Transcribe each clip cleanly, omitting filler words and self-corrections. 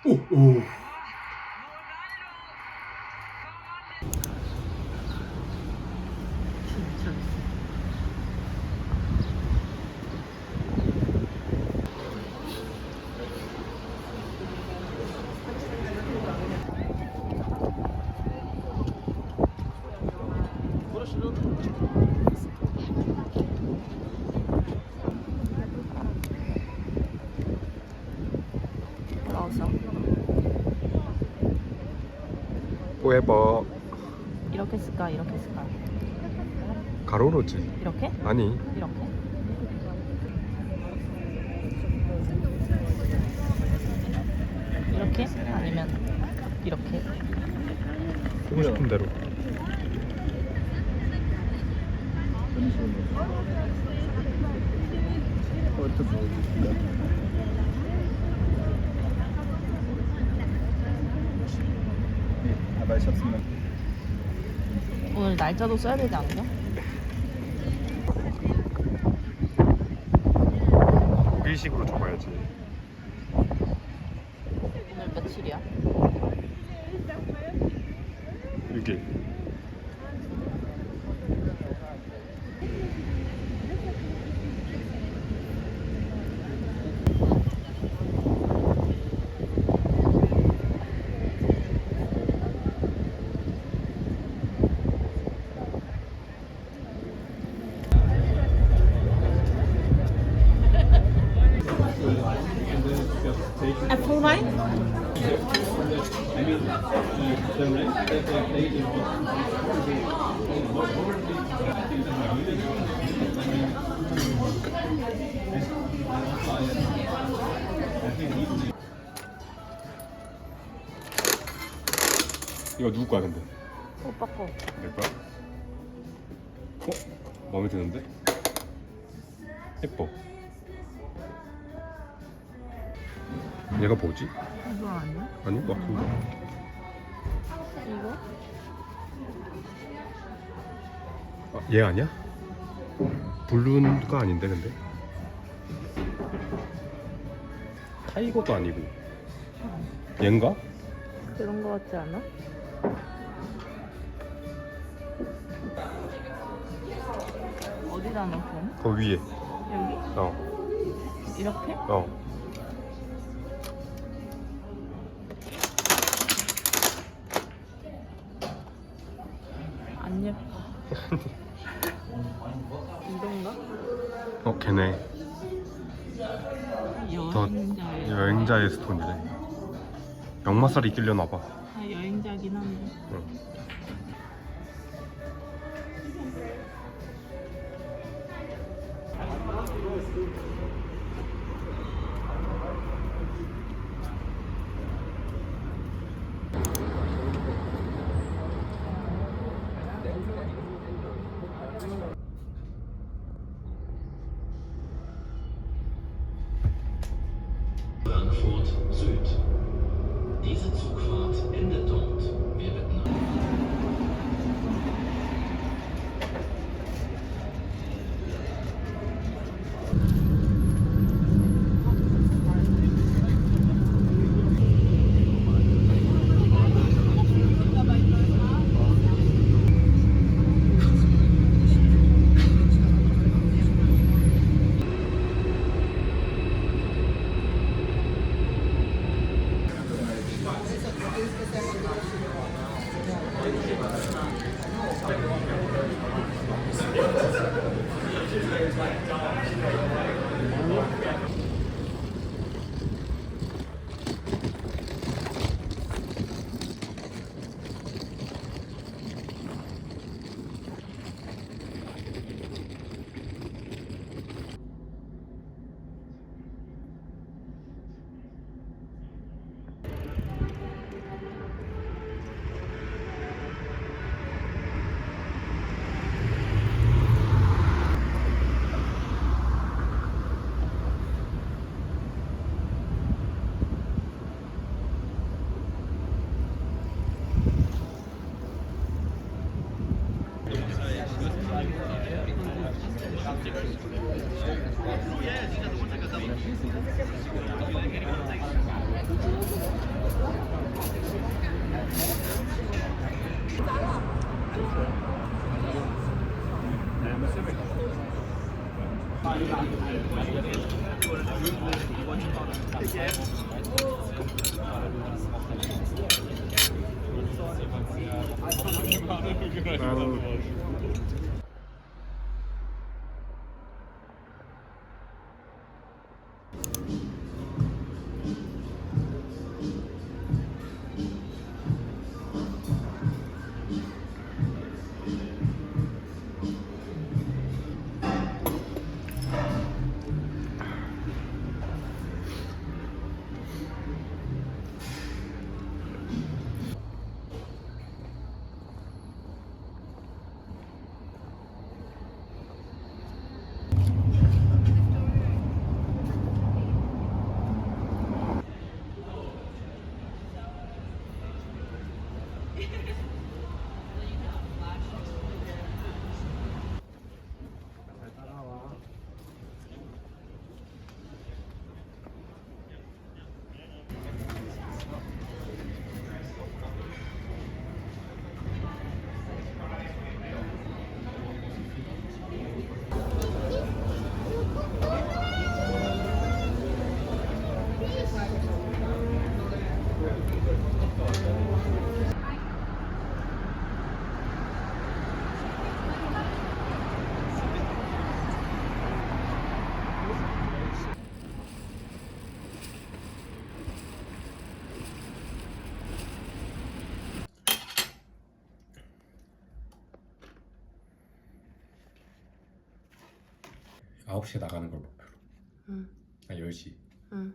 오, 오. 나왔어. 포에버. 이렇게 쓸까? 이렇게 쓸까? 가로로지. 이렇게? 아니. 이렇게? 이렇게? 아니면 이렇게? 쓰고 싶은 대로. Aber ich hab's mir. 오늘 날짜도 써야 되지 않나? 독일식으로 적어야지. 오늘 며칠이야? 6일. 애플 와인? 이거 누구 거야 근데? 오빠 거. 내 거야? 마음에 드는데? 예뻐. 얘가 뭐지? 이거 아니야? 아닌 것 같은데? 이거? 얘 아니야? 블루가 아닌데 근데? 타이거도 아니고 얘인가? 그런 거 같지 않아? 어디다 넣고? 그 위에. 여기? 어. 이렇게? 어. 안 예뻐. 이건가? 걔네 여행자예요. 여행자의 스톤이래. 역마살이 끼려나 봐. 아, 여행자긴 한데. 응. Frankfurt Süd. Diese Zugfahrt endet dort. Wir bitten. 아홉 시에 나가는 걸 목표로. 응. 아 10시. 응.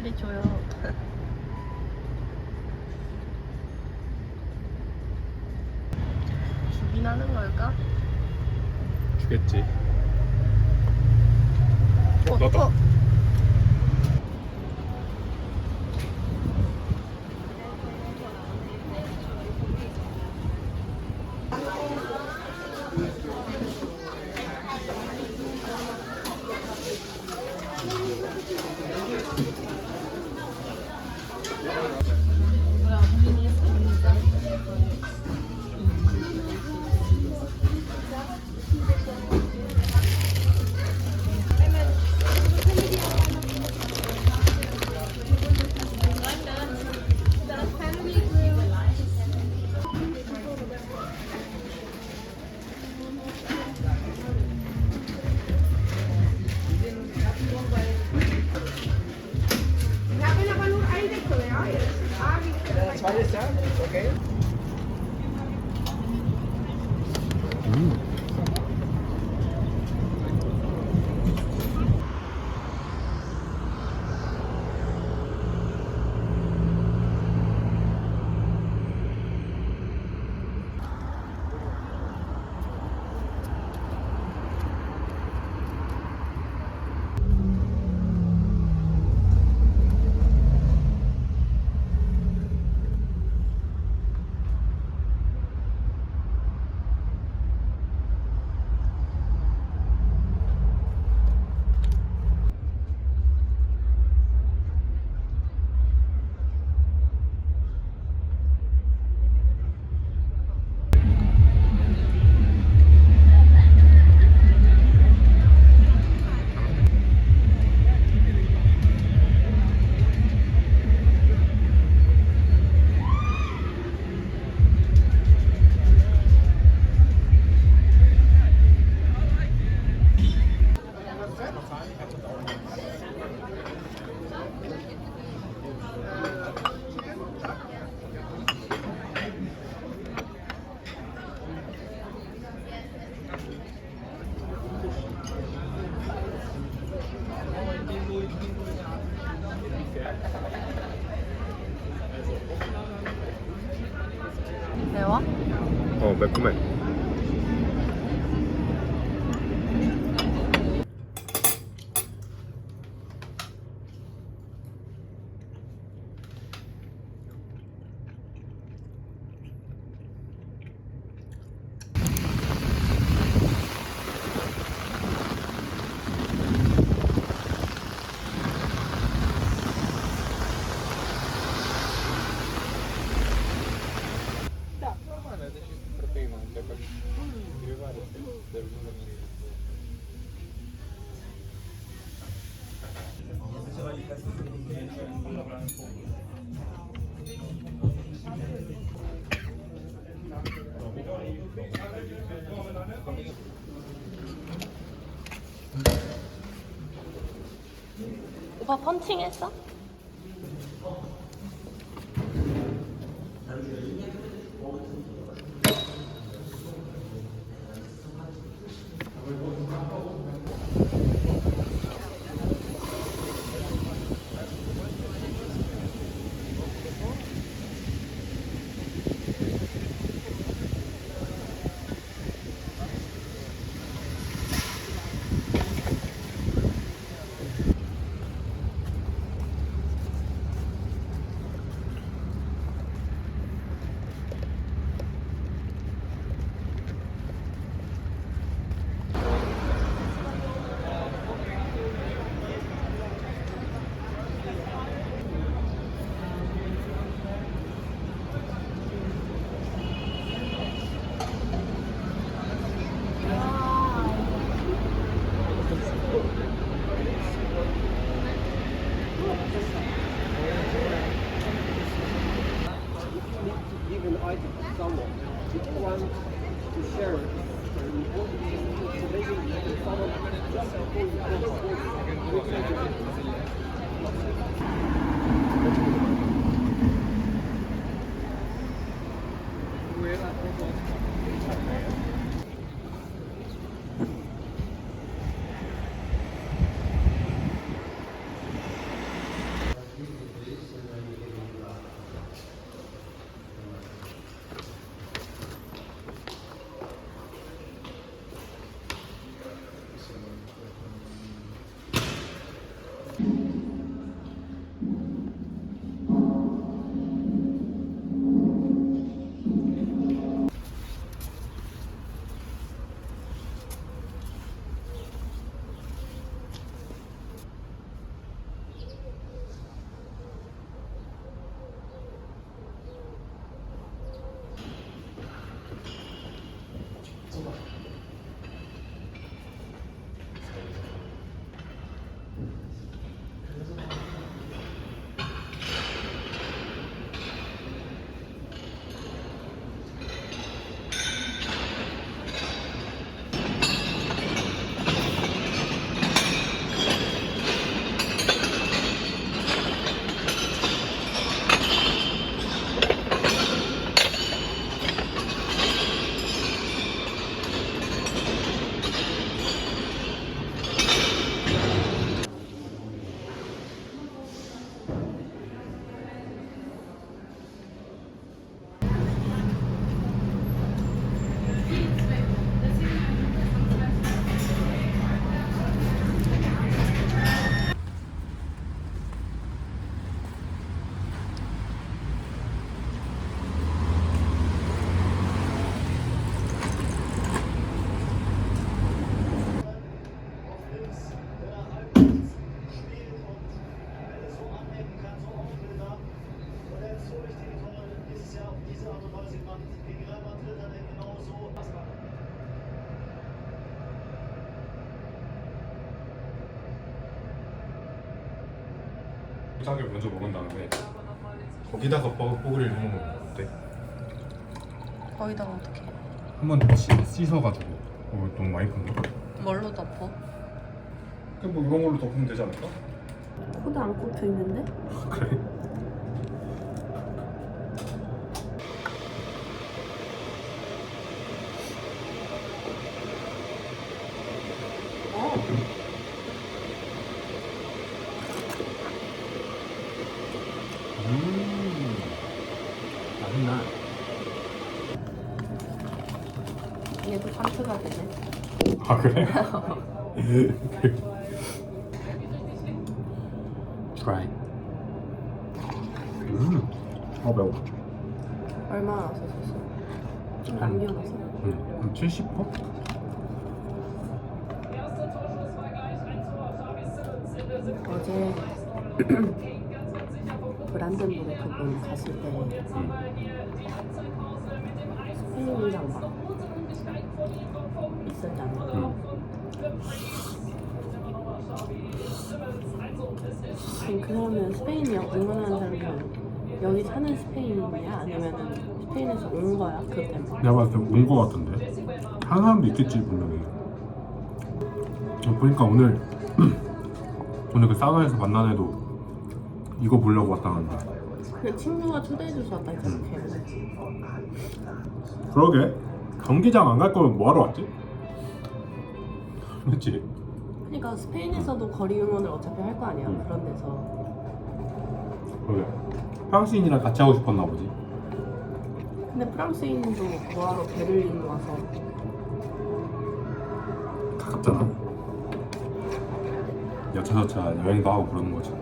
빨리 줘요. 주긴 하는 걸까? 주겠지. 어. 매워? 매콤해. 오빠 펀칭했어? Even I someone want to share so basically someone 포장을 먼저 먹은 다음에 거기다가 뻐글을 넣으면 어때? 거기다가 어떻게? 한번 씻어가지고 너무 많이 푼가? 뭘로 덮어? 뭐 이런 걸로 덮으면 되지 않을까? 코도 안 꽂혀 있는데? 그래? 맛있나? 얘도 상트가 되네. 아 그래? Try. 매워. 얼마나 썼었어? 좀 남겨놨어. 한 70%? 어제 브란덴부르 그분 갔을 때 스페인이랑 막 있었잖아. 그 사람은 스페인이 응원하는 사람은 여기 사는 스페인이야? 아니면은 스페인에서 온 거야? 그 때문에? 내가 봤을 때 온 거 같은데? 하는 사람도 있겠지 분명히. 보니까 오늘 그 사우나에서 만난 애도 이거 보려고 왔다는데. 근데 친구가 초대해줘서 왔다 이렇게. 그러게 경기장 안 갈 거면 뭐하러 왔지? 그렇지? 그러니까 스페인에서도 거리 응원을 어차피 할 거 아니야. 그런 데서. 그러게 프랑스인이랑 같이 하고 싶었나 보지. 근데 프랑스인도 뭐하러 베를린 와서 가깝잖아. 여차저차 여행도 하고 그러는 거지.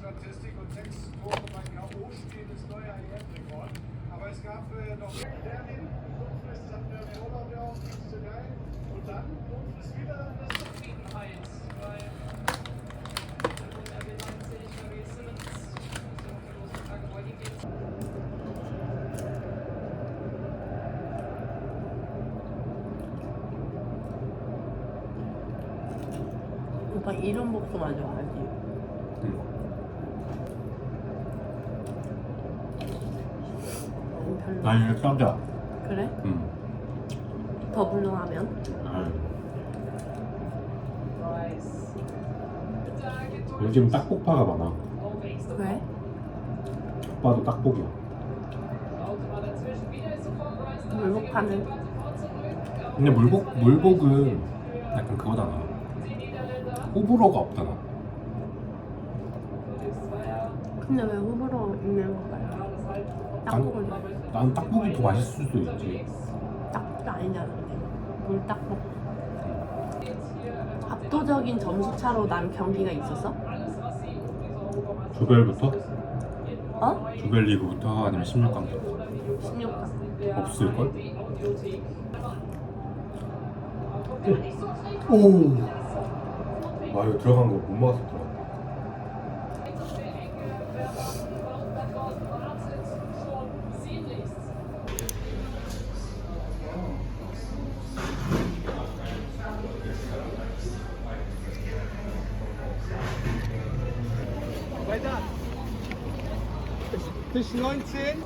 Statistik und 6 Tore bei K.O.-Spielen ist neuer EM-Rekord. Aber es gab noch Berlin, Grundfrist hat der Urlaub ja auch nächste geil. Und dann Grundfrist wieder das Zufriedenheit, weil RB Leipzig, RB Simmons, so Tage heute geht. 오빠 이런 복도 맞아 알지? 별로. 나 이거 깜짝. 그래? 더블로 하면? 요즘 딱복파가 많아. 왜? 오빠도 딱복이야. 물복파는? 근데 물복은 약간 그거잖아. 호불호가 없잖아. 근데 왜 호불호 있는 건가요? 딱복을 좋아해. 난 딱복이 더 맛있을 수도 있지. 딱복도 아니잖아. 물딱복. 압도적인 점수차로 난 경기가 있었어? 조별부터? 어? 조별리그부터 아니면 16강부터? 16강. 없을걸? 오! 와 이거 들어간 거 못 막았었더라. Weiter. Tisch 19.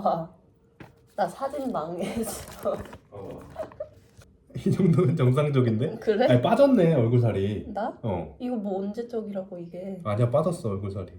봐봐. 나 사진 망했어. 이 정도는 정상적인데? 그래? 아니 빠졌네 얼굴살이. 나? 어 이거 뭐 언제적이라고 이게. 아니야 빠졌어 얼굴살이.